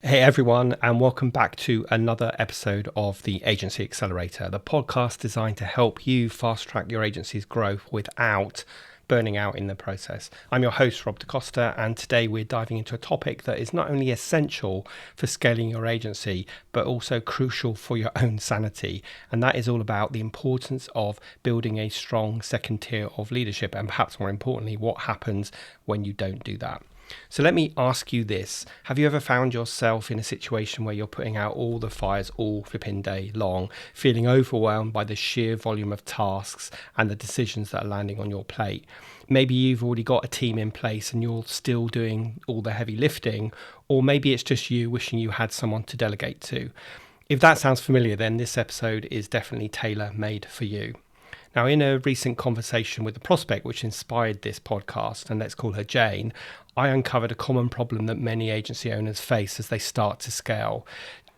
Hey everyone, and welcome back to another episode of the Agency Accelerator, the podcast designed to help you fast track your agency's growth without burning out in the process. I'm your host, Rob DaCosta, and today we're diving into a topic that is not only essential for scaling your agency, but also crucial for your own sanity. And that is all about the importance of building a strong second tier of leadership, and perhaps more importantly, what happens when you don't do that. So let me ask you this. Have you ever found yourself in a situation where you're putting out all the fires all flipping day long, feeling overwhelmed by the sheer volume of tasks and the decisions that are landing on your plate? Maybe you've already got a team in place and you're still doing all the heavy lifting, or maybe it's just you wishing you had someone to delegate to. If that sounds familiar, then this episode is definitely tailor-made for you. Now, in a recent conversation with the prospect which inspired this podcast, and let's call her Jane, I uncovered a common problem that many agency owners face as they start to scale.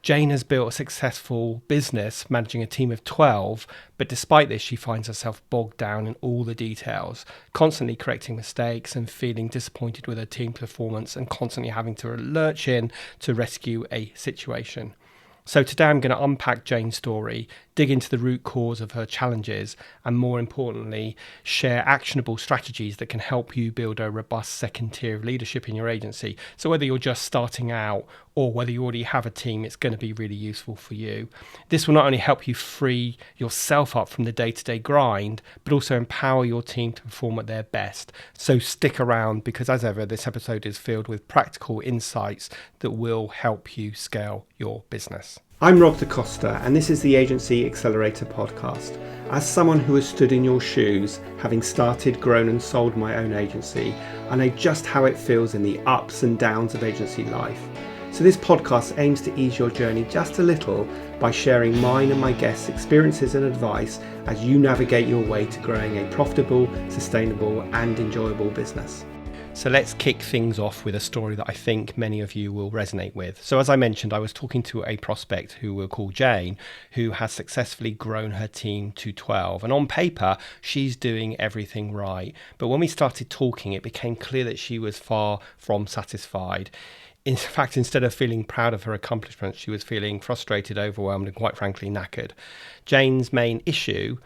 Jane has built a successful business managing a team of 12, but despite this, she finds herself bogged down in all the details, constantly correcting mistakes and feeling disappointed with her team performance and constantly having to lurch in to rescue a situation. So today I'm going to unpack Jane's story, dig into the root cause of her challenges, and more importantly, share actionable strategies that can help you build a robust second tier of leadership in your agency. So whether you're just starting out or whether you already have a team, it's going to be really useful for you. This will not only help you free yourself up from the day-to-day grind, but also empower your team to perform at their best. So stick around because, as ever, this episode is filled with practical insights that will help you scale your business. I'm Rob DaCosta, and this is the Agency Accelerator podcast. As someone who has stood in your shoes, having started, grown and sold my own agency, I know just how it feels in the ups and downs of agency life. So this podcast aims to ease your journey just a little by sharing mine and my guests' experiences and advice as you navigate your way to growing a profitable, sustainable and enjoyable business. So let's kick things off with a story that I think many of you will resonate with. So as I mentioned, I was talking to a prospect who we'll call Jane, who has successfully grown her team to 12. And on paper, she's doing everything right. But when we started talking, it became clear that she was far from satisfied. In fact, instead of feeling proud of her accomplishments, she was feeling frustrated, overwhelmed, and quite frankly, knackered. Jane's main issue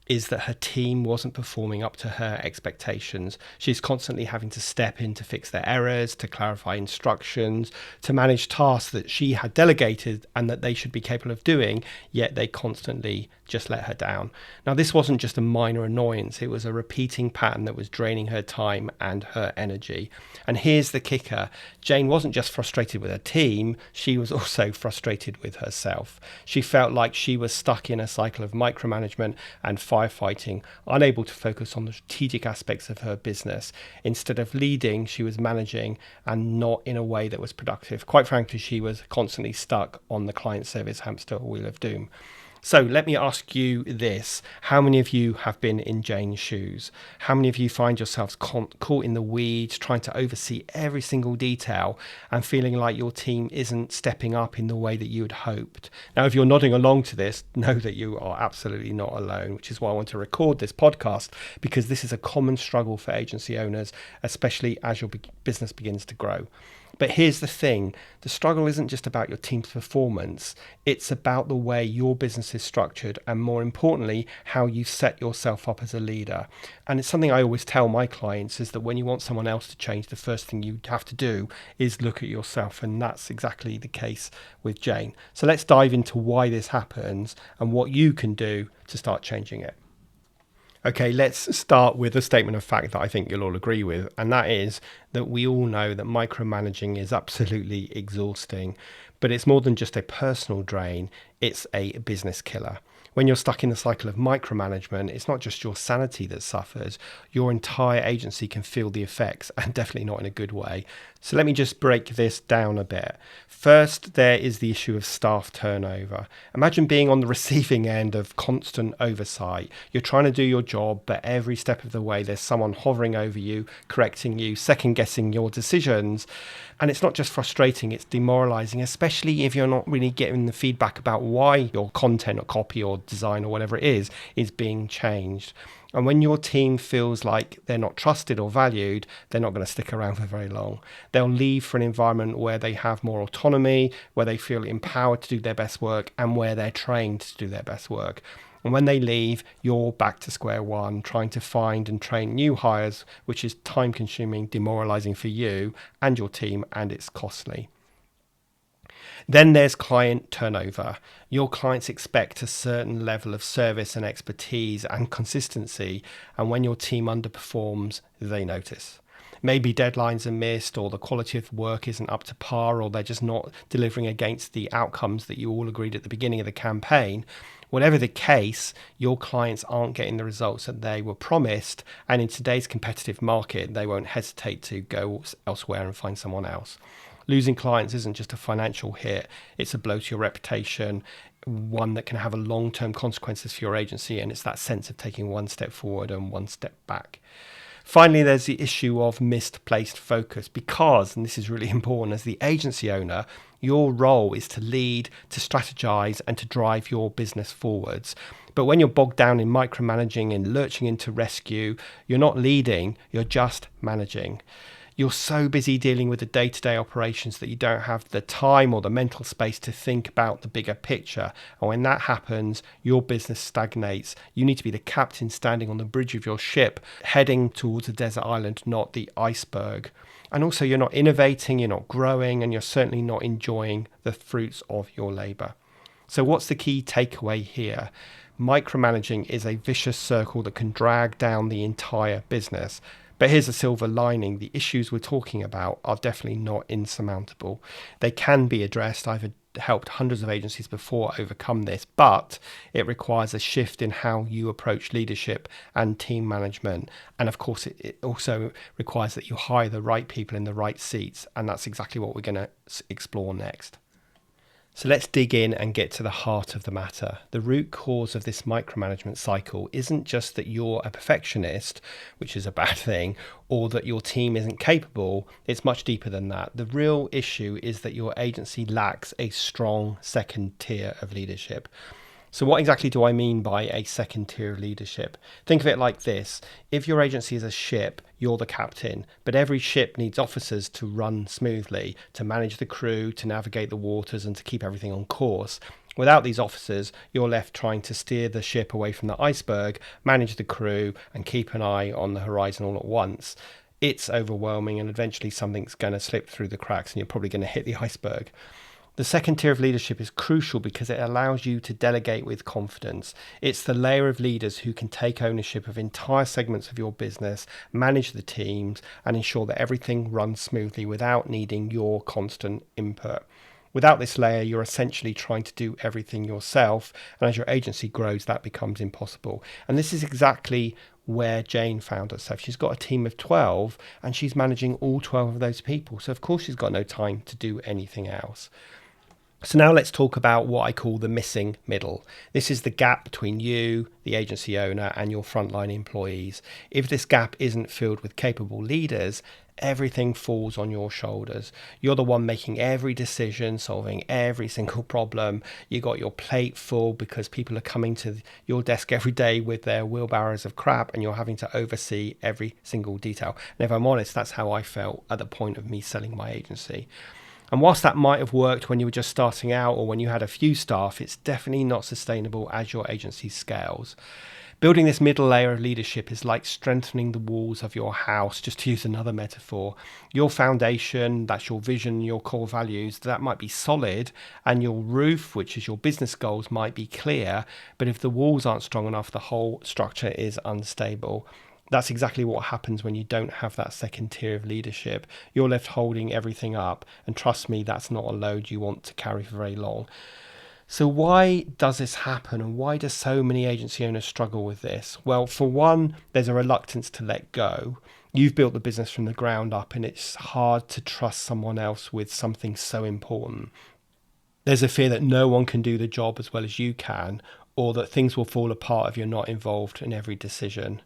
is that her team wasn't performing up to her expectations. She's constantly having to step in to fix their errors, to clarify instructions, to manage tasks that she had delegated and that they should be capable of doing, yet they constantly just let her down. Now, this wasn't just a minor annoyance, it was a repeating pattern that was draining her time and her energy. And here's the kicker. Jane wasn't just frustrated with her team, she was also frustrated with herself. She felt like she was stuck in a cycle of micromanagement and firefighting, unable to focus on the strategic aspects of her business. Instead of leading, she was managing, and not in a way that was productive. Quite frankly, she was constantly stuck on the client service hamster wheel of doom. So let me ask you this. How many of you have been in Jane's shoes? How many of you find yourselves caught in the weeds, trying to oversee every single detail and feeling like your team isn't stepping up in the way that you had hoped? Now, if you're nodding along to this, know that you are absolutely not alone, which is why I want to record this podcast, because this is a common struggle for agency owners, especially as your business begins to grow. But here's the thing, the struggle isn't just about your team's performance, it's about the way your business is structured and, more importantly, how you set yourself up as a leader. And it's something I always tell my clients is that when you want someone else to change, the first thing you have to do is look at yourself, and that's exactly the case with Jane. So let's dive into why this happens and what you can do to start changing it. Okay, let's start with a statement of fact that I think you'll all agree with, and that is that we all know that micromanaging is absolutely exhausting, but it's more than just a personal drain, it's a business killer. When you're stuck in the cycle of micromanagement, it's not just your sanity that suffers, your entire agency can feel the effects, and definitely not in a good way. So let me just break this down a bit. First, there is the issue of staff turnover. Imagine being on the receiving end of constant oversight. You're trying to do your job, but every step of the way there's someone hovering over you, correcting you, second-guessing your decisions. And it's not just frustrating, it's demoralizing, especially if you're not really getting the feedback about why your content or copy or design or whatever it is being changed. And when your team feels like they're not trusted or valued, they're not going to stick around for very long. They'll leave for an environment where they have more autonomy, where they feel empowered to do their best work, and where they're trained to do their best work. And when they leave, you're back to square one, trying to find and train new hires, which is time consuming, demoralizing for you and your team, and it's costly. Then there's client turnover. Your clients expect a certain level of service and expertise and consistency, and when your team underperforms, they notice. Maybe deadlines are missed, or the quality of work isn't up to par, or they're just not delivering against the outcomes that you all agreed at the beginning of the campaign. Whatever the case, your clients aren't getting the results that they were promised, and in today's competitive market, they won't hesitate to go elsewhere and find someone else. Losing clients isn't just a financial hit, it's a blow to your reputation, one that can have a long-term consequences for your agency, and it's that sense of taking one step forward and one step back. Finally, there's the issue of misplaced focus because, and this is really important, as the agency owner, your role is to lead, to strategize, and to drive your business forwards. But when you're bogged down in micromanaging and lurching into rescue, you're not leading, you're just managing. You're so busy dealing with the day-to-day operations that you don't have the time or the mental space to think about the bigger picture. And when that happens, your business stagnates. You need to be the captain standing on the bridge of your ship, heading towards a desert island, not the iceberg. And also, you're not innovating, you're not growing, and you're certainly not enjoying the fruits of your labor. So what's the key takeaway here? Micromanaging is a vicious circle that can drag down the entire business. But here's a silver lining. The issues we're talking about are definitely not insurmountable. They can be addressed. I've helped hundreds of agencies before overcome this, but it requires a shift in how you approach leadership and team management. And of course, it also requires that you hire the right people in the right seats. And that's exactly what we're going to explore next. So let's dig in and get to the heart of the matter. The root cause of this micromanagement cycle isn't just that you're a perfectionist, which is a bad thing, or that your team isn't capable. It's much deeper than that. The real issue is that your agency lacks a strong second tier of leadership. So what exactly do I mean by a second tier of leadership? Think of it like this. If your agency is a ship, you're the captain, but every ship needs officers to run smoothly, to manage the crew, to navigate the waters, and to keep everything on course. Without these officers, you're left trying to steer the ship away from the iceberg, manage the crew, and keep an eye on the horizon all at once. It's overwhelming, and eventually something's going to slip through the cracks, and you're probably going to hit the iceberg. The second tier of leadership is crucial because it allows you to delegate with confidence. It's the layer of leaders who can take ownership of entire segments of your business, manage the teams, and ensure that everything runs smoothly without needing your constant input. Without this layer, you're essentially trying to do everything yourself, and as your agency grows, that becomes impossible. And this is exactly where Jane found herself. She's got a team of 12, and she's managing all 12 of those people. So of course she's got no time to do anything else. So now let's talk about what I call the missing middle. This is the gap between you, the agency owner, and your frontline employees. If this gap isn't filled with capable leaders, everything falls on your shoulders. You're the one making every decision, solving every single problem. You got your plate full because people are coming to your desk every day with their wheelbarrows of crap, and you're having to oversee every single detail. And if I'm honest, that's how I felt at the point of me selling my agency. And whilst that might have worked when you were just starting out or when you had a few staff, it's definitely not sustainable as your agency scales. Building this middle layer of leadership is like strengthening the walls of your house, just to use another metaphor. Your foundation, that's your vision, your core values, that might be solid, and your roof, which is your business goals, might be clear. But if the walls aren't strong enough, the whole structure is unstable. That's exactly what happens when you don't have that second tier of leadership. You're left holding everything up. And trust me, that's not a load you want to carry for very long. So why does this happen? And why do so many agency owners struggle with this? Well, for one, there's a reluctance to let go. You've built the business from the ground up, and it's hard to trust someone else with something so important. There's a fear that no one can do the job as well as you can, or that things will fall apart if you're not involved in every decision.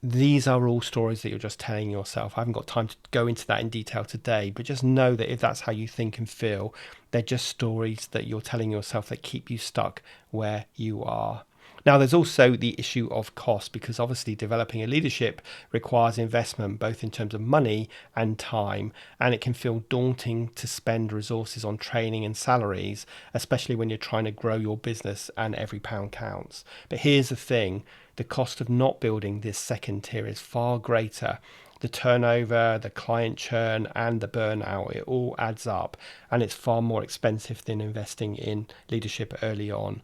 These are all stories that you're just telling yourself. I haven't got time to go into that in detail today, but just know that if that's how you think and feel, they're just stories that you're telling yourself that keep you stuck where you are. Now, there's also the issue of cost, because obviously developing a leadership requires investment, both in terms of money and time, and it can feel daunting to spend resources on training and salaries, especially when you're trying to grow your business and every pound counts. But here's the thing, the cost of not building this second tier is far greater. The turnover, the client churn, and the burnout, it all adds up, and it's far more expensive than investing in leadership early on.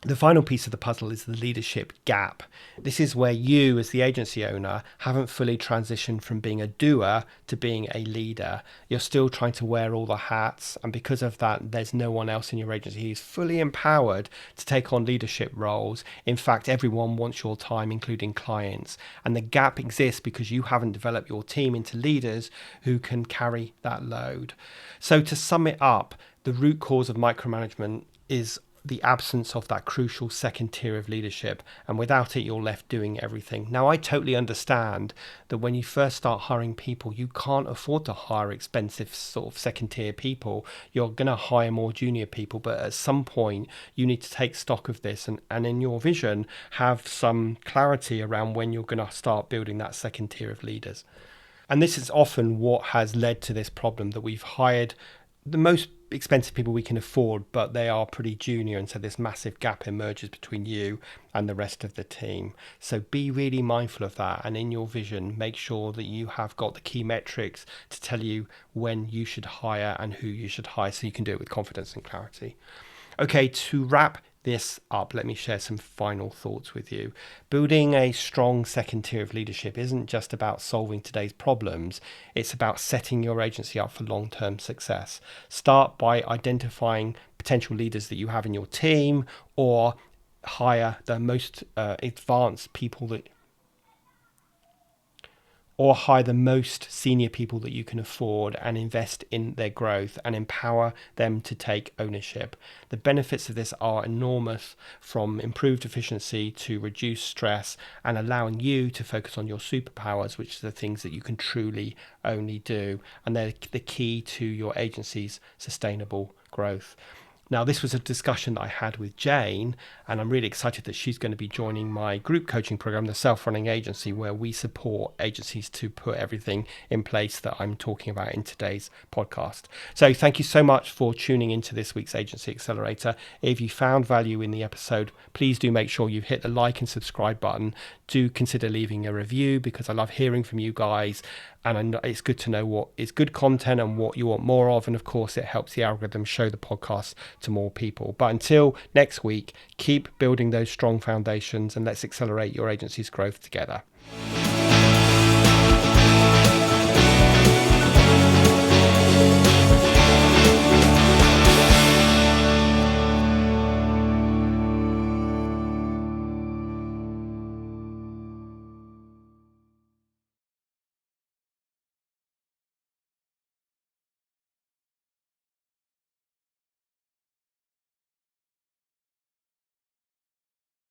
The final piece of the puzzle is the leadership gap. This is where you, as the agency owner, haven't fully transitioned from being a doer to being a leader. You're still trying to wear all the hats, and because of that, there's no one else in your agency who's fully empowered to take on leadership roles. In fact, everyone wants your time, including clients. And the gap exists because you haven't developed your team into leaders who can carry that load. So to sum it up, the root cause of micromanagement is the absence of that crucial second tier of leadership, and without it you're left doing everything. Now, I totally understand that when you first start hiring people, you can't afford to hire expensive sort of second tier people. You're going to hire more junior people, but at some point you need to take stock of this and in your vision have some clarity around when you're going to start building that second tier of leaders. And this is often what has led to this problem, that we've hired the most expensive people we can afford, but they are pretty junior, and so this massive gap emerges between you and the rest of the team. So be really mindful of that, and in your vision make sure that you have got the key metrics to tell you when you should hire and who you should hire, so you can do it with confidence and clarity. Okay, to wrap this up, let me share some final thoughts with you. Building a strong second tier of leadership isn't just about solving today's problems, it's about setting your agency up for long-term success. Start by identifying potential leaders that you have in your team, or hire the most advanced people or hire the most senior people that you can afford and invest in their growth and empower them to take ownership. The benefits of this are enormous, from improved efficiency to reduced stress and allowing you to focus on your superpowers, which are the things that you can truly only do. And they're the key to your agency's sustainable growth. Now, this was a discussion that I had with Jane, and I'm really excited that she's going to be joining my group coaching program, the Self-Running Agency, where we support agencies to put everything in place that I'm talking about in today's podcast. So thank you so much for tuning into this week's Agency Accelerator. If you found value in the episode, please do make sure you hit the like and subscribe button. Do consider leaving a review, because I love hearing from you guys. And I know it's good to know what is good content and what you want more of. And of course, it helps the algorithm show the podcast to more people. But until next week, keep building those strong foundations, and let's accelerate your agency's growth together.